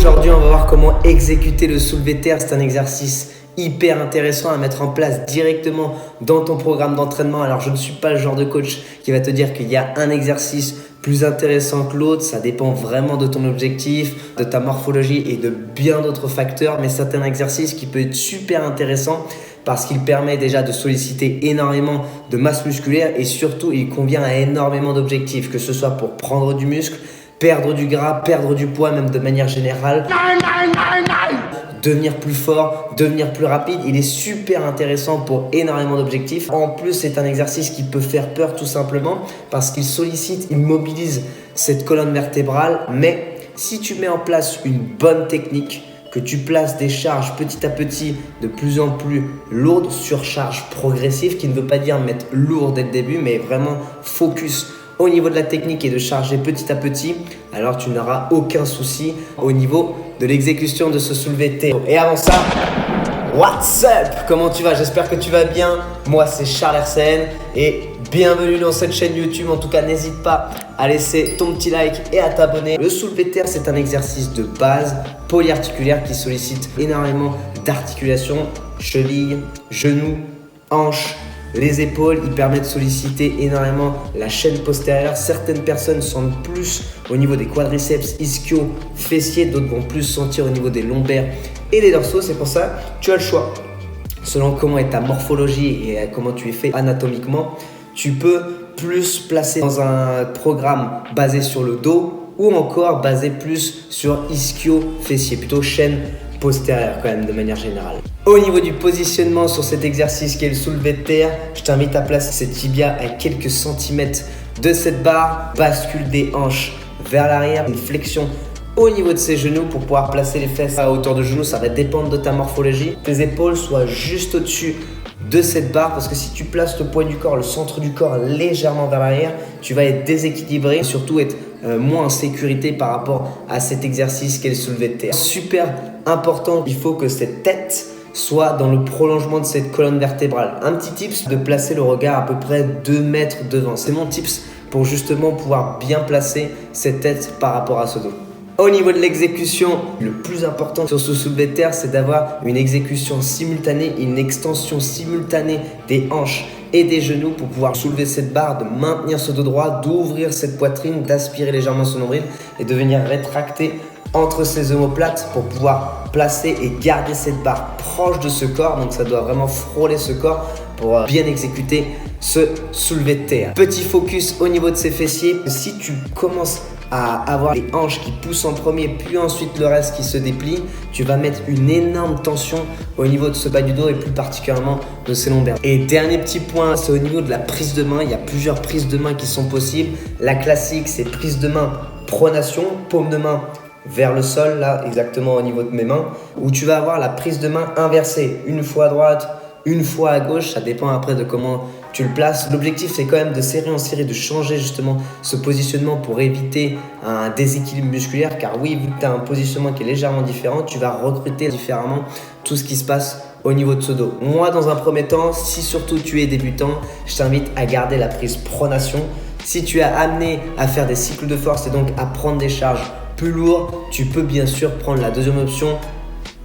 Aujourd'hui, on va voir comment exécuter le soulevé de terre. C'est un exercice hyper intéressant à mettre en place directement dans ton programme d'entraînement. Alors, je ne suis pas le genre de coach qui va te dire qu'il y a un exercice plus intéressant que l'autre. Ça dépend vraiment de ton objectif, de ta morphologie et de bien d'autres facteurs. Mais c'est un exercice qui peut être super intéressant parce qu'il permet déjà de solliciter énormément de masse musculaire et surtout, il convient à énormément d'objectifs, que ce soit pour prendre du muscle, perdre du gras, perdre du poids, même de manière générale. Devenir plus fort, devenir plus rapide, il est super intéressant pour énormément d'objectifs. En plus, c'est un exercice qui peut faire peur tout simplement parce qu'il sollicite, il mobilise cette colonne vertébrale. Mais si tu mets en place une bonne technique, que tu places des charges petit à petit de plus en plus lourdes, sur charge progressive, qui ne veut pas dire mettre lourd dès le début, mais vraiment focus au niveau de la technique et de charger petit à petit, alors tu n'auras aucun souci au niveau de l'exécution de ce soulevé de terre. Et avant ça, what's up? Comment tu vas? J'espère que tu vas bien. Moi, c'est Charles RCN et bienvenue dans cette chaîne YouTube. En tout cas, n'hésite pas à laisser ton petit like et à t'abonner. Le soulevé de terre, c'est un exercice de base polyarticulaire qui sollicite énormément d'articulations, chevilles, genoux, hanches, les épaules. Il permet de solliciter énormément la chaîne postérieure. Certaines personnes sentent plus au niveau des quadriceps, ischio, fessiers. D'autres vont plus sentir au niveau des lombaires et des dorsaux. C'est pour ça que tu as le choix. Selon comment est ta morphologie et comment tu es fait anatomiquement, tu peux plus placer dans un programme basé sur le dos ou encore basé plus sur ischio, fessier, plutôt chaîne postérieure quand même de manière générale. Au niveau du positionnement sur cet exercice qui est le soulevé de terre, je t'invite à placer ses tibias à quelques centimètres de cette barre, bascule des hanches vers l'arrière, une flexion au niveau de ses genoux pour pouvoir placer les fesses à hauteur de genoux. Ça va dépendre de ta morphologie. Tes épaules soient juste au-dessus de cette barre parce que si tu places le poids du corps, le centre du corps légèrement vers l'arrière, tu vas être déséquilibré et surtout être moins en sécurité par rapport à cet exercice qu'est le soulevé de terre. Super important, il faut que cette tête soit dans le prolongement de cette colonne vertébrale. Un petit tips, de placer le regard à peu près 2 mètres devant. C'est mon tips pour justement pouvoir bien placer cette tête par rapport à ce dos. Au niveau de l'exécution, le plus important sur ce soulevé de terre, c'est d'avoir une exécution simultanée, une extension simultanée des hanches et des genoux pour pouvoir soulever cette barre, de maintenir ce dos droit, d'ouvrir cette poitrine, d'aspirer légèrement son nombril et de venir rétracter entre ses omoplates pour pouvoir placer et garder cette barre proche de ce corps. Donc ça doit vraiment frôler ce corps pour bien exécuter ce soulevé de terre. Petit focus au niveau de ses fessiers. Si tu commences à avoir les hanches qui poussent en premier, puis ensuite le reste qui se déplie, tu vas mettre une énorme tension au niveau de ce bas du dos et plus particulièrement de ses lombaires. Et dernier petit point, c'est au niveau de la prise de main. Il y a plusieurs prises de main qui sont possibles. La classique, c'est prise de main pronation, paume de main vers le sol, là exactement au niveau de mes mains, où tu vas avoir la prise de main inversée, une fois à droite, une fois à gauche, ça dépend après de comment tu le places. L'objectif, c'est quand même de serrer en série, de changer justement ce positionnement pour éviter un déséquilibre musculaire. Car oui, vu que tu as un positionnement qui est légèrement différent, tu vas recruter différemment tout ce qui se passe au niveau de ce dos. Moi, dans un premier temps, si surtout tu es débutant, je t'invite à garder la prise pronation. Si tu es amené à faire des cycles de force et donc à prendre des charges plus lourdes, tu peux bien sûr prendre la deuxième option,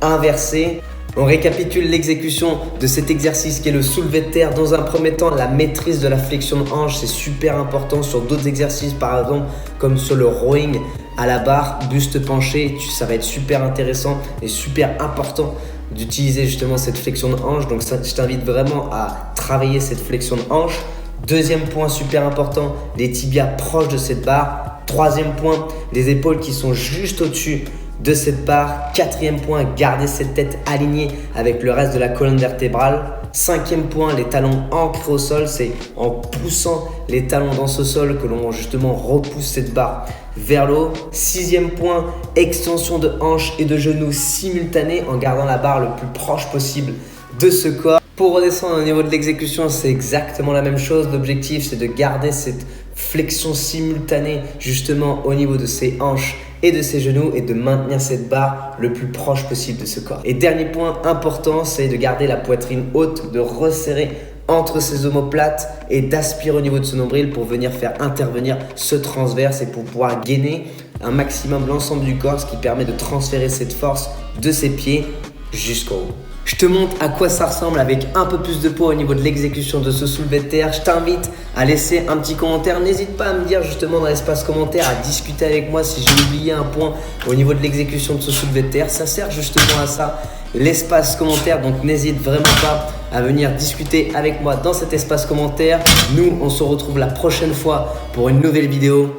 inversée. On récapitule l'exécution de cet exercice qui est le soulevé de terre. Dans un premier temps, la maîtrise de la flexion de hanche, c'est super important sur d'autres exercices, par exemple comme sur le rowing à la barre, buste penché, ça va être super intéressant et super important d'utiliser justement cette flexion de hanche. Donc ça, je t'invite vraiment à travailler cette flexion de hanche. Deuxième point super important, les tibias proches de cette barre. Troisième point, les épaules qui sont juste au-dessus de cette barre. Quatrième point, garder cette tête alignée avec le reste de la colonne vertébrale. Cinquième point, les talons ancrés au sol. C'est en poussant les talons dans ce sol que l'on justement repousse cette barre vers le haut. Sixième point, extension de hanches et de genoux simultanés en gardant la barre le plus proche possible de ce corps. Pour redescendre au niveau de l'exécution, c'est exactement la même chose. L'objectif, c'est de garder cette flexion simultanée justement au niveau de ses hanches et de ses genoux et de maintenir cette barre le plus proche possible de ce corps. Et dernier point important, c'est de garder la poitrine haute, de resserrer entre ses omoplates et d'aspirer au niveau de son nombril pour venir faire intervenir ce transverse et pour pouvoir gainer un maximum l'ensemble du corps, ce qui permet de transférer cette force de ses pieds jusqu'en haut. Je te montre à quoi ça ressemble avec un peu plus de poids au niveau de l'exécution de ce soulevé de terre. Je t'invite à laisser un petit commentaire. N'hésite pas à me dire justement dans l'espace commentaire, à discuter avec moi si j'ai oublié un point au niveau de l'exécution de ce soulevé de terre. Ça sert justement à ça, l'espace commentaire. Donc n'hésite vraiment pas à venir discuter avec moi dans cet espace commentaire. Nous, on se retrouve la prochaine fois pour une nouvelle vidéo.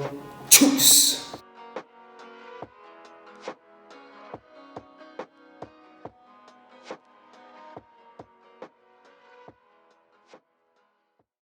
Tchuss!